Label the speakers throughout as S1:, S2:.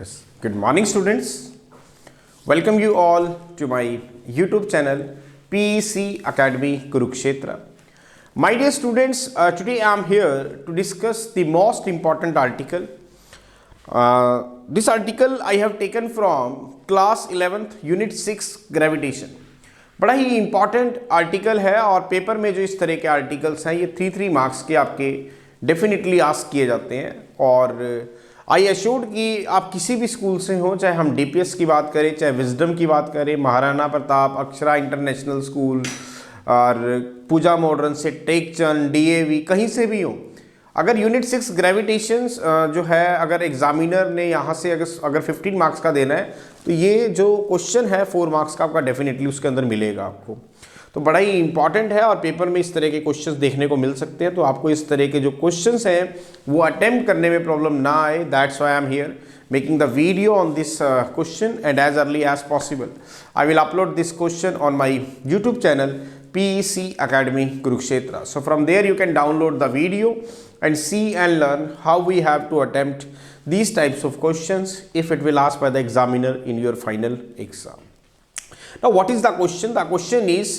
S1: Yes. Good morning, students. Welcome you all to my YouTube channel PEC Academy Kurukshetra. My dear students, today I am here to discuss the most important article. This article I have taken from class 11th Unit 6 Gravitation. बड़ा ही important article है और paper में जो इस तरह के articles हैं ये 3 मार्क्स के आपके डेफिनेटली आस्क किए जाते हैं। और आई एश्योर्ड कि आप किसी भी स्कूल से हो, चाहे हम डीपीएस की बात करें, चाहे विजडम की बात करें, महाराणा प्रताप, अक्षरा इंटरनेशनल स्कूल और पूजा मॉडर्न से टेकचंद, डीएवी, कहीं से भी हो, अगर यूनिट 6 ग्रेविटेशंस जो है अगर एग्जामिनर ने यहाँ से अगर 15 मार्क्स का देना है तो ये जो क्वेश्चन है 4 मार्क्स का आपका डेफिनेटली उसके अंदर मिलेगा आपको। तो बड़ा ही इंपॉर्टेंट है और पेपर में इस तरह के क्वेश्चंस देखने को मिल सकते हैं। तो आपको इस तरह के जो क्वेश्चंस हैं वो अटेम्प्ट करने में प्रॉब्लम ना आए, that's why I am here making the video on this question and as early as possible I will upload this question on my YouTube channel PEC Academy Kurukshetra. So from there you can download the video and see and learn how we have to attempt these types of questions if it will asked by the examiner in your final exam. Now what is the question? The question is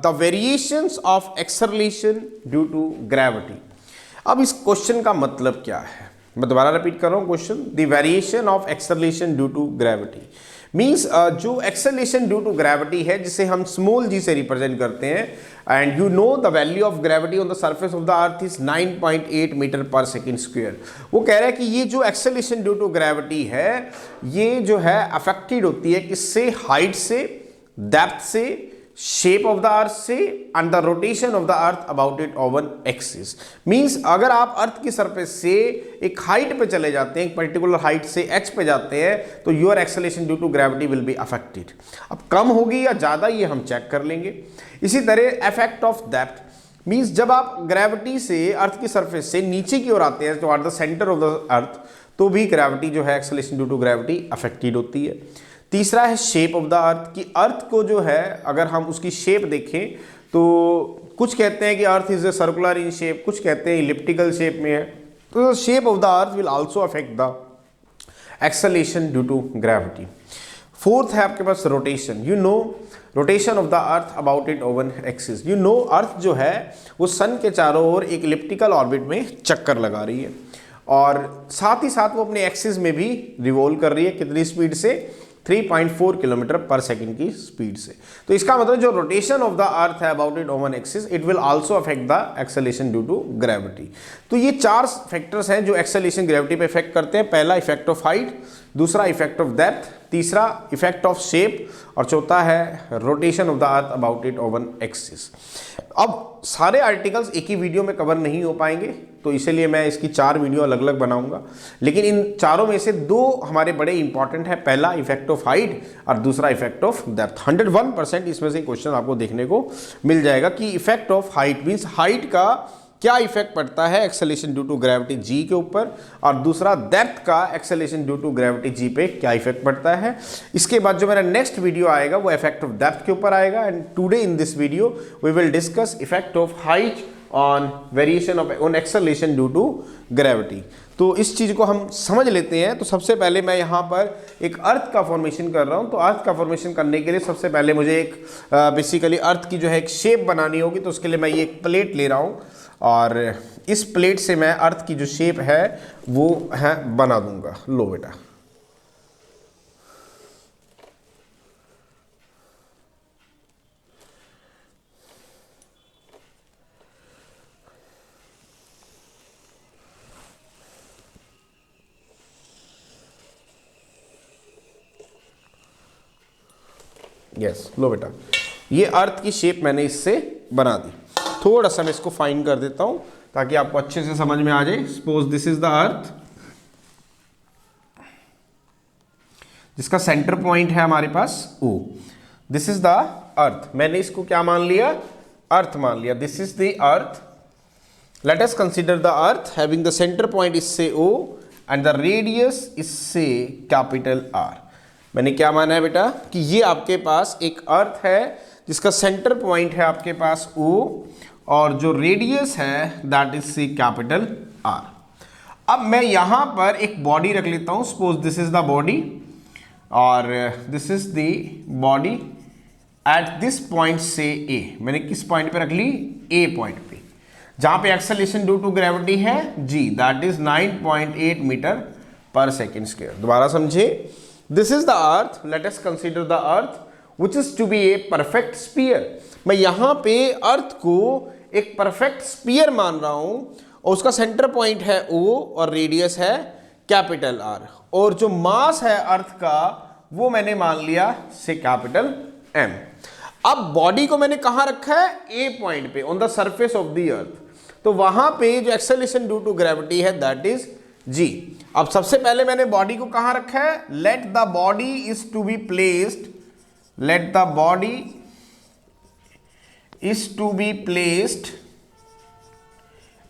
S1: the variations of acceleration due to gravity. अब इस question का मतलब क्या है, मैं दोबारा repeat कर रहा हूँ question. The variation of acceleration due to gravity means जो एक्सेलरेशन ड्यू टू ग्रेविटी है जिसे हम स्मॉल जी से रिप्रेजेंट करते हैं and you know the value of gravity on the surface of the earth is 9.8 metre per second square. वो कह रहा है कि ये जो एक्सेलरेशन ड्यू टू ग्रेविटी है ये जो है अफेक्टेड होती है किससे, हाइट से, डेप्थ से, शेप ऑफ द अर्थ से and the rotation of the earth about it own axis. Means अगर आप अर्थ की सरफेस से एक हाइट पे चले जाते हैं, एक पर्टिकुलर हाइट से एच पे जाते हैं तो your acceleration due to gravity will be affected. अब कम होगी या ज़्यादा ये हम चेक कर लेंगे। इसी तरह इफेक्ट ऑफ डेप्थ मीन्स जब आप ग्रेविटी से अर्थ की सरफेस से नीचे की ओर आते हैं तो at the centre of the earth तो भी ग्रेविटी जो है acceleration due to gravity affected होती है। तीसरा है शेप ऑफ द अर्थ कि अर्थ को जो है अगर हम उसकी शेप देखें तो कुछ कहते हैं कि earth is a circular in shape, कुछ कहते हैं इलिप्टिकल शेप में है। तो shape of the earth will also affect the acceleration due to gravity. Fourth है आपके पास rotation. You know rotation of the earth about it own axis. You know earth जो है वो सन के चारों ओर एक इलिप्टिकल ऑर्बिट में चक्कर लगा रही है और साथ ही साथ वो अपने एक्सिस में भी रिवॉल्व कर रही है। कितनी स्पीड से? 3.4 किलोमीटर पर सेकेंड की स्पीड से। तो इसका मतलब जो रोटेशन ऑफ द अर्थ है about it own axis it will also affect the acceleration due to gravity. तो ये 4 फैक्टर्स हैं जो एक्सेलरेशन ग्रेविटी पे इफेक्ट करते हैं। पहला इफेक्ट ऑफ हाइट, दूसरा इफेक्ट ऑफ डेप्थ, तीसरा इफेक्ट ऑफ शेप और चौथा है rotation of the earth about it own axis. अब सारे आर्टिकल्स एक ही वीडियो में कवर नहीं हो पाएंगे तो इसीलिए मैं इसकी 4 वीडियो अलग अलग बनाऊंगा, लेकिन इन चारों में से 2 हमारे बड़े इंपॉर्टेंट है। पहला इफेक्ट ऑफ हाइट और दूसरा इफेक्ट ऑफ डेप्थ। 101% इसमें से क्वेश्चन आपको देखने को मिल जाएगा कि effect of height means height का क्या इफेक्ट पड़ता है acceleration due to gravity G के ऊपर और दूसरा डेप्थ का acceleration due to gravity G पे क्या इफेक्ट पड़ता है। इसके बाद जो मेरा नेक्स्ट वीडियो आएगा वो इफेक्ट ऑफ डेप्थ के ऊपर आएगा and today in this video we will discuss effect of height on variation of on acceleration due to gravity. तो इस चीज़ को हम समझ लेते हैं। तो सबसे पहले मैं यहाँ पर एक अर्थ का फॉर्मेशन कर रहा हूँ। तो अर्थ का फॉर्मेशन करने के लिए सबसे पहले मुझे एक बेसिकली अर्थ की जो है एक शेप बनानी होगी। तो उसके लिए मैं ये एक प्लेट ले रहा हूँ और इस प्लेट से मैं अर्थ की जो शेप है वो है बना दूंगा। लो बेटा, यस लो बेटा, ये अर्थ की शेप मैंने इससे बना दी। थोड़ा सा मैं इसको फाइन कर देता हूं ताकि आपको अच्छे से समझ में आ जाए। सपोज दिस इज द अर्थ जिसका सेंटर पॉइंट है हमारे पास O। दिस इज द अर्थ, मैंने इसको क्या मान लिया? अर्थ मान लिया। This is the earth. Let us consider the earth having the centre point is से O and the radius is से कैपिटल R। मैंने क्या माना है बेटा कि ये आपके पास एक अर्थ है जिसका सेंटर पॉइंट है आपके पास O और जो रेडियस है that is see capital R। अब मैं यहां पर एक बॉडी रख लेता हूं, suppose this is the body और this is the body at this point से ए। मैंने किस पॉइंट पे रख ली? ए पॉइंट पे, जहां पे एक्सेलरेशन ड्यू टू ग्रेविटी है g, that is 9.8 metre per second square. दोबारा समझे, this is the earth, let us consider the earth which is to be a perfect sphere. मैं यहां पे अर्थ को एक परफेक्ट स्फीयर मान रहा हूं और उसका सेंटर पॉइंट है O और रेडियस है कैपिटल R, और जो मास है अर्थ का वो मैंने मान लिया से कैपिटल M। अब बॉडी को मैंने कहां रखा है? ए पॉइंट पे, on the surface of the earth. तो वहां पे जो एक्सेलरेशन ड्यू टू ग्रेविटी है दैट इज g। अब सबसे पहले मैंने बॉडी को कहां रखा है? Let the body is to be placed, let the body is to be placed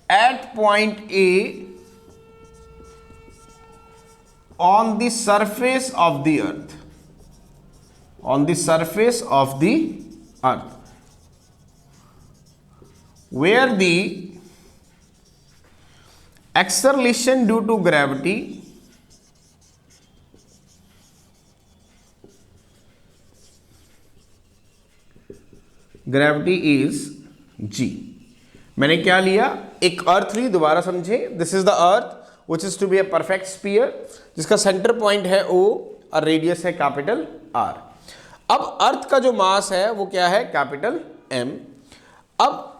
S1: at point A on the surface of the earth, on the surface of the earth, where the acceleration due to gravity is g। मैंने क्या लिया? एक earth ली, दोबारा समझे, this is the earth which is to be a perfect sphere, जिसका centre point है O और रेडियस है कैपिटल R। अब अर्थ का जो मास है वो क्या है? Capital M। अब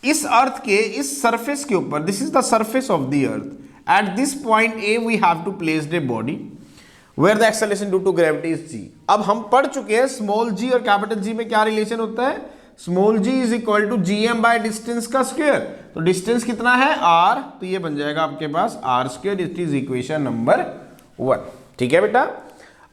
S1: इस अर्थ के इस सरफेस के ऊपर, this is the surface of the earth, at this point A we have to place a body where the acceleration due to gravity is g। अब हम पढ़ चुके हैं स्मॉल g और कैपिटल G में क्या रिलेशन होता है? Small g is equal to gm by distance का स्क्वायर। तो डिस्टेंस कितना है? r, तो ये बन जाएगा आपके पास r square. It is equation number 1। ठीक है बेटा।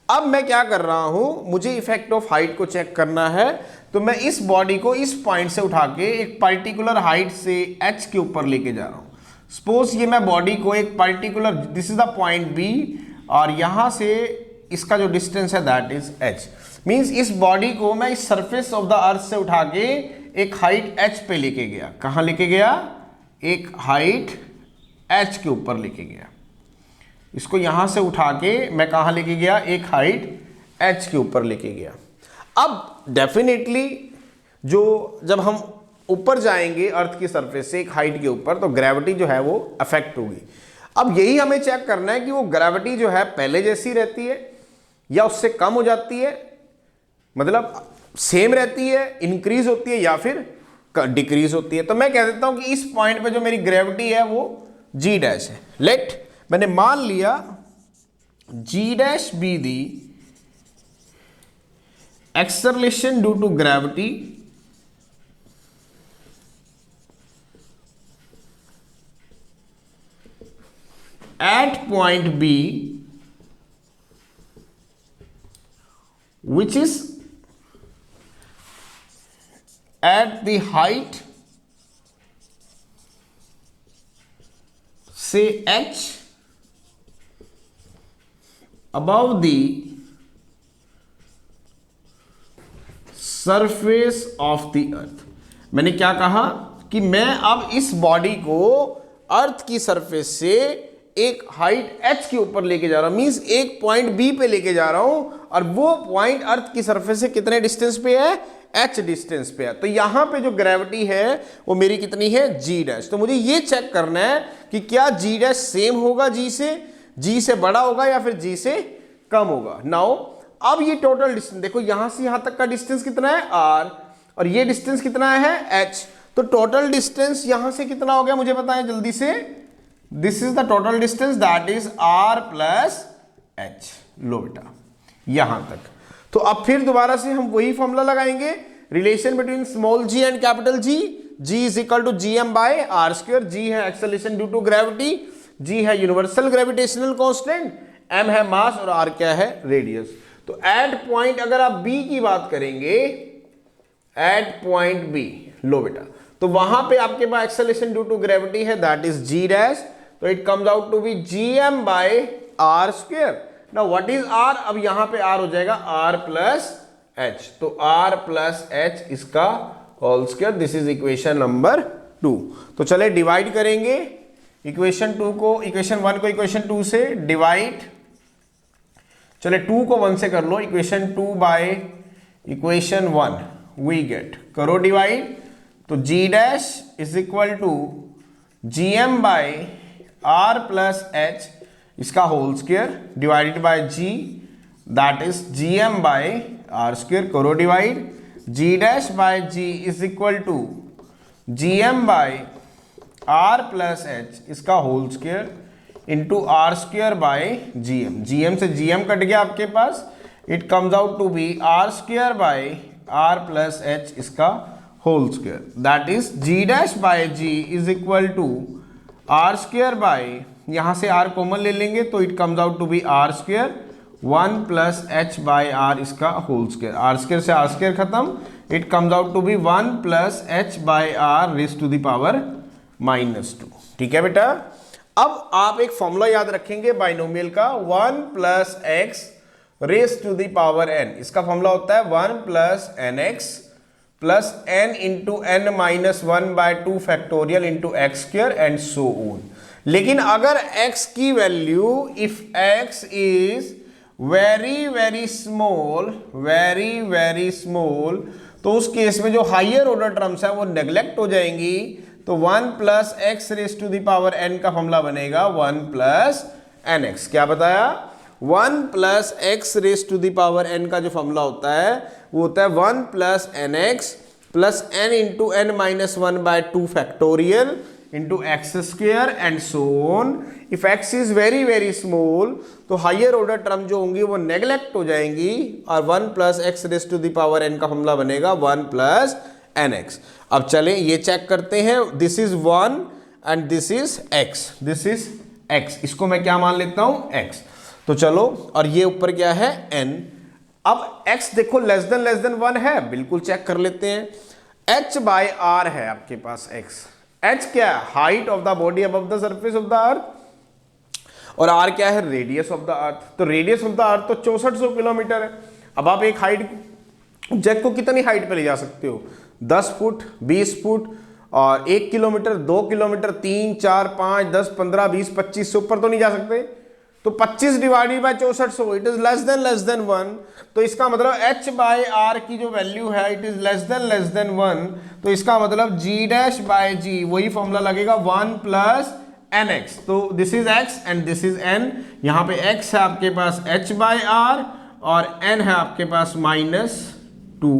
S1: अब मैं क्या कर रहा हूं, मुझे इफेक्ट ऑफ हाइट को चेक करना है, तो मैं इस बॉडी को इस पॉइंट से उठा के एक पर्टिकुलर हाइट से h के ऊपर लेके जा रहा हूं। सपोज ये मैं बॉडी को एक particular, this is the point B, और यहां से इसका जो डिस्टेंस है दैट इज h। मींस इस बॉडी को मैं इस सरफेस ऑफ द अर्थ से उठा के एक हाइट h पे लेके गया। कहां लेके गया? एक हाइट h के ऊपर लेके गया। इसको यहां से उठा के मैं कहां लेके गया? एक हाइट h के ऊपर लेके गया। अब डेफिनेटली जो जब हम ऊपर जाएंगे अर्थ की सरफेस से एक हाइट के ऊपर, तो ग्रेविटी जो है वो अफेक्ट होगी। अब यही हमें चेक करना है कि वो ग्रेविटी जो है पहले जैसी रहती है या उससे कम हो जाती है, मतलब सेम रहती है, इंक्रीज होती है या फिर डिक्रीज होती है। तो मैं कह देता हूं कि इस पॉइंट पे जो मेरी ग्रेविटी है वो g डैश है। लेट, मैंने मान लिया g dash be the acceleration due to gravity at point B, which is at the height say h above the surface of the earth। मैंने क्या कहा कि मैं अब इस बॉडी को अर्थ की सरफेस से एक हाइट h के ऊपर लेके जा रहा हूं, मींस एक पॉइंट B पे लेके जा रहा हूं, और वो पॉइंट अर्थ की सरफेस से कितने डिस्टेंस पे है? h डिस्टेंस पे है। तो यहां पे जो ग्रेविटी है वो मेरी कितनी है? g dash. तो मुझे ये चेक करना है कि क्या g डैश सेम होगा g से बड़ा होगा या फिर g से कम होगा। नाउ अब ये टोटल डिस्टेंस देखो, यहां से यहां तक का डिस्टेंस कितना है? r, और ये डिस्टेंस कितना है? h। तो टोटल डिस्टेंस यहां से कितना हो गया मुझे बताएं जल्दी से। This is the total distance that is r plus h। लो बेटा यहां तक। तो अब फिर दोबारा से हम वही फॉर्मूला लगाएंगे, relation between small g and capital G। g is equal to gm by r square. g है acceleration due to gravity, g है यूनिवर्सल ग्रेविटेशनल कांस्टेंट, m है मास और r क्या है? रेडियस। तो एट पॉइंट, अगर आप B की बात करेंगे, एट पॉइंट B, लो बेटा, तो वहां पे आपके पास एक्सेलरेशन ड्यू टू ग्रेविटी है दैट इज g डैश। तो it comes out to be gm by r square. Now what is r? अब यहां पे r हो जाएगा r प्लस h। तो r प्लस h इसका whole square. This is equation number 2। तो चले डिवाइड करेंगे इक्वेशन 2 को इक्वेशन 1 को इक्वेशन 2 से डिवाइड, चले 2 को 1 से कर लो, equation 2 by equation 1 we get, करो डिवाइड, तो g dash is equal to gm by r plus h इसका whole square divided by g, that is gm by r square, करो divide, g dash by g is equal to gm by r plus h इसका whole square into R square by gm, gm से gm cut गया आपके पास, it comes out to be r square by r plus h इसका whole square, that is g dash by g is equal to r square by, यहां से r common ले लेंगे तो it comes out to be r square 1 plus h by r इसका whole square, r square से r square खत्म, it comes out to be 1 plus h by r raise to the power -2। ठीक है बेटा, अब आप एक फॉर्मूला याद रखेंगे बाइनोमियल का, 1 plus x raise to the power n, इसका फॉर्मूला होता है 1 plus n x plus n into n minus 1 by 2 factorial into x square and so on. लेकिन अगर x की value, if x is very very small, तो उस case में जो हायर ऑर्डर टर्म्स है वो नेग्लेक्ट हो जाएंगी, तो 1 plus x raise to the power n का फॉर्मूला बनेगा 1 प्लस एन एक्स। क्या बताया? 1 plus x raise to the power n का जो फॉर्मूला होता है वो होता है 1 plus n x plus n into n minus 1 by 2 factorial into x square and so on. If x is very very small तो हायर ऑर्डर टर्म जो होंगी वो नेग्लेक्ट हो जाएंगी और 1 plus x raise to the power n का formula बनेगा 1 plus n x. अब चलें ये चेक करते हैं, this is 1 and this is x, इसको मैं क्या मान लेता हूं x। तो चलो, और ये ऊपर क्या है n। अब x देखो लेस देन 1 है, बिल्कुल चेक कर लेते हैं, h बाय r है आपके पास x, h क्या है? Height of the body above the surface of the अर्थ, और r क्या है? Radius of the earth. तो रेडियस ऑफ द अर्थ तो 6400 किलोमीटर है। अब आप एक हाइट ऑब्जेक्ट को कितनी हाइट पे ले जा सकते हो? 10 फुट, 20 फुट, और 1 किलोमीटर, 2 किलोमीटर, 3, 4, 5, 10, 15, 20, 25 से ऊपर तो नहीं जा सकते। तो 25 divided by 6400, it is less than 1। तो इसका मतलब h बाय r की जो वैल्यू है इट इज लेस देन 1। तो इसका मतलब g डैश बाय g, वही फॉर्मूला लगेगा 1 प्लस एन एक्स। तो this is x and this is n। यहाँ पे x है आपके पास h बाय r और n है आपके पास -2।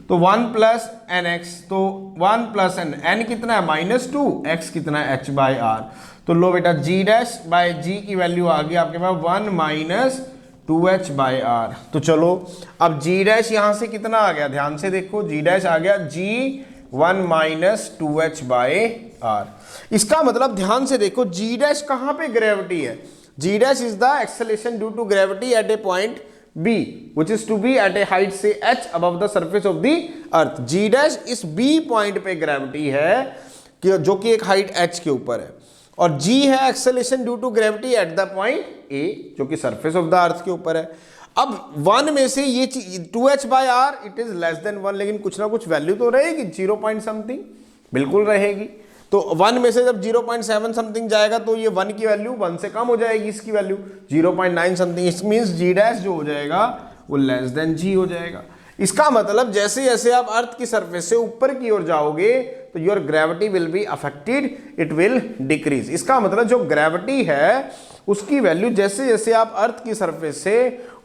S1: तो 1 प्लस एन एक्स, तो 1 प्लस n कितना है? -2, x कितना है? h by r। तो लो बेटा, g डैश बाय g की वैल्यू आ गई आपके पास 1 माइनस 2h बाय r। तो चलो, अब g डैश यहां से कितना आ गया? ध्यान से देखो, g डैश आ गया g 1 minus 2h by r। इसका मतलब ध्यान से देखो, g डैश कहां पे ग्रेविटी है? g dash is the acceleration due to gravity at a point b which is to be at a height से h above the surface of the earth। g dash इस b point पे gravity है कि जो कि एक height h के ऊपर है, और g है acceleration due to gravity at the point a जो कि सरफेस ऑफ द अर्थ के ऊपर है। अब 1 में से ये 2h by r it is less than 1, लेकिन कुछ ना कुछ वैल्यू तो रहेगी, 0 पॉइंट समथिंग बिल्कुल रहेगी। तो 1 में से जब 0.7 समथिंग जाएगा तो ये 1 की वैल्यू 1 से कम हो जाएगी, इसकी value 0.9 something. It means g dash जो हो जाएगा वो लेस देन g हो जाएगा। इसका मतलब जैसे जैसे आप अर्थ की सरफेस से ऊपर की ओर जाओगे तो your gravity will be affected, it will decrease. इसका मतलब जो ग्रेविटी है उसकी वैल्यू जैसे जैसे आप अर्थ की सरफेस से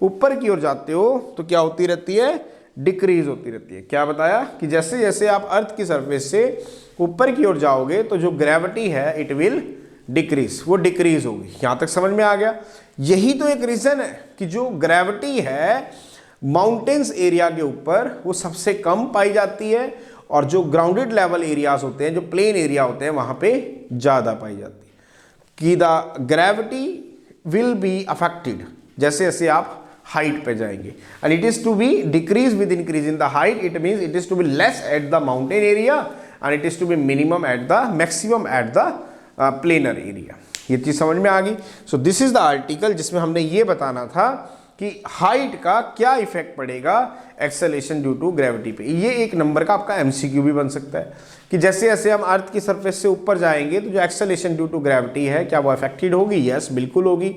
S1: ऊपर की ओर जाते हो तो क्या होती रहती है? डिक्रीज होती रहती है। क्या बताया? कि जैसे जैसे आप अर्थ की सरफेस से ऊपर की ओर जाओगे तो जो ग्रेविटी है इट विल डिक्रीज, वो डिक्रीज होगी। यहां तक समझ में आ गया? यही तो एक रीजन है कि जो ग्रेविटी है माउंटेन्स एरिया के ऊपर वो सबसे कम पाई जाती है, और जो ग्राउंडेड लेवल एरियाज होते हैं, जो प्लेन एरिया होते हैं, वहां पे ज्यादा पाई जाती है। कि the gravity will be affected जैसे जैसे आप हाइट पे जाएंगे, and it is to be decrease with increase in the height. It means it is to be less at the mountain area and it is to be minimum at the maximum at the planar area. ये चीज समझ में आ गई? So this is the article जिसमें हमने ये बताना था कि हाइट का क्या इफेक्ट पड़ेगा एक्सेलेरेशन ड्यू टू ग्रेविटी पे। ये एक नंबर का आपका एमसीक्यू भी बन सकता है कि जैसे जैसे हम अर्थ की सरफेस से ऊपर जाएंगे तो जो एक्सेलेरेशन ड्यू टू ग्रेविटी है क्या वो अफेक्टेड होगी? यस, बिल्कुल होगी।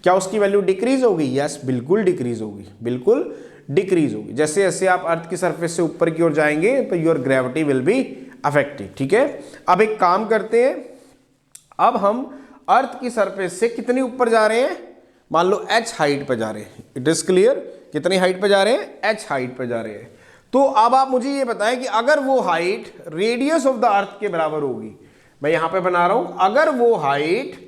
S1: क्या उसकी वैल्यू डिक्रीज होगी? यस, बिल्कुल डिक्रीज होगी, बिल्कुल डिक्रीज होगी। जैसे जैसे आप अर्थ की सरफेस से ऊपर की ओर जाएंगे तो your gravity will be affected. ठीक है, अब एक काम करते हैं, अब हम अर्थ की सरफेस से कितनी ऊपर जा रहे हैं? मान लो h हाइट पे जा रहे हैं। इट इज क्लियर, कितनी हाइट पे जा रहे हैं? h हाइट पे जा रहे हैं। तो अब आप मुझे ये बताएं कि अगर वो हाइट रेडियस ऑफ द अर्थ के बराबर होगी, मैं यहां पे बना रहा हूं, अगर वो हाइट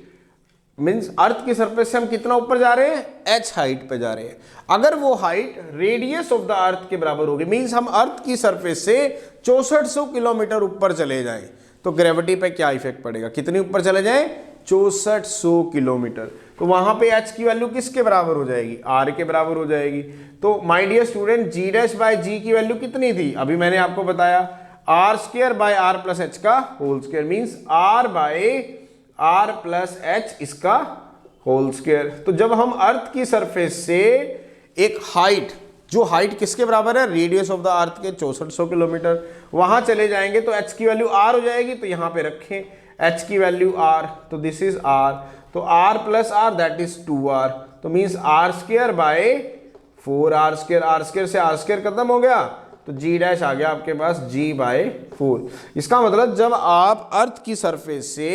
S1: मींस अर्थ की सरफेस से हम कितना ऊपर जा रहे हैं? h हाइट पे जा रहे हैं। अगर वो हाइट रेडियस ऑफ द अर्थ के बराबर होगी मींस हम अर्थ की सरफेस से 6400 किलोमीटर ऊपर चले जाएं तो ग्रेविटी पे क्या इफेक्ट पड़ेगा? कितनी ऊपर चले जाएं? 6400 किलोमीटर। तो वहां पे h की वैल्यू किसके बराबर हो जाएगी? r के बराबर हो जाएगी। तो my dear student, g dash by g की वैल्यू कितनी थी? अभी मैंने आपको बताया r square by r plus h का whole square means r by r plus h इसका होल स्क्वायर। तो जब हम अर्थ की सरफेस से एक हाइट, जो हाइट किसके बराबर है? रेडियस ऑफ द अर्थ के 6400 किलोमीटर, वहां चले जाएंगे तो h की वैल्यू r हो जाएगी। तो यहां पे रखें h की वैल्यू r, तो दिस इज r, तो r plus r that is 2r, तो means r square bye 4r square, r square से r स्क्वायर खत्म हो गया तो g डैश आ गया आपके पास g बाय 4। इसका मतलब जब आप अर्थ की सरफेस से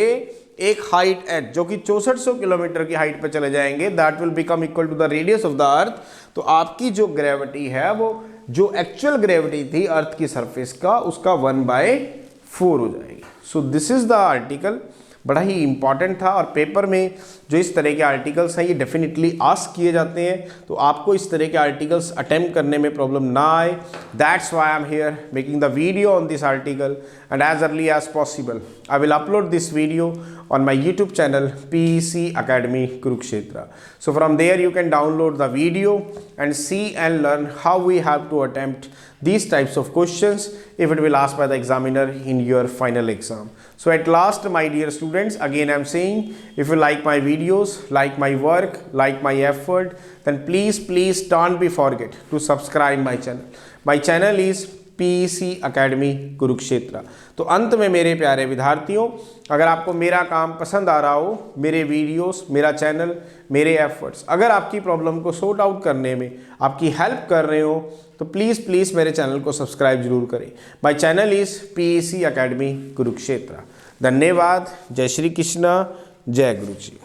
S1: एक हाइट h जो कि 6400 किलोमीटर की हाइट पे चले जाएंगे that will become equal to the radius of the earth, तो आपकी जो ग्रेविटी है वो जो एक्चुअल ग्रेविटी थी अर्थ की सरफेस का उसका 1/4 हो जाएगी। सो दिस इज द आर्टिकल, बड़ा ही इंपॉर्टेंट था और पेपर में जो इस तरह के आर्टिकल्स हैं ये डेफिनेटली आस्क किए जाते हैं, तो आपको इस तरह के आर्टिकल्स अटेम्प्ट करने में प्रॉब्लम ना आए। That's why I am here making the video on this article and as early as possible I will upload this video on my YouTube channel PEC Academy Kurukshetra. So from there you can download the video and see and learn how we have to attempt these types of questions if it will asked by the examiner in your final exam. So at last my dear students, again I am saying, if you like my videos, like my work, like my effort, then please don't be forget to subscribe my channel. My channel is PEC Academy Kurukshetra. तो अंत में मेरे प्यारे विद्यार्थियों, अगर आपको मेरा काम पसंद आ रहा हो, मेरे वीडियोस, मेरा चैनल, मेरे एफर्ट्स अगर आपकी प्रॉब्लम को सॉर्ट आउट करने में आपकी हेल्प कर रहे हो तो प्लीज़ मेरे चैनल को सब्सक्राइब जरूर करें। My channel is PEC Academy Kurukshetra. धन्यवाद। जय श्री कृष्ण, जय गुरु जी।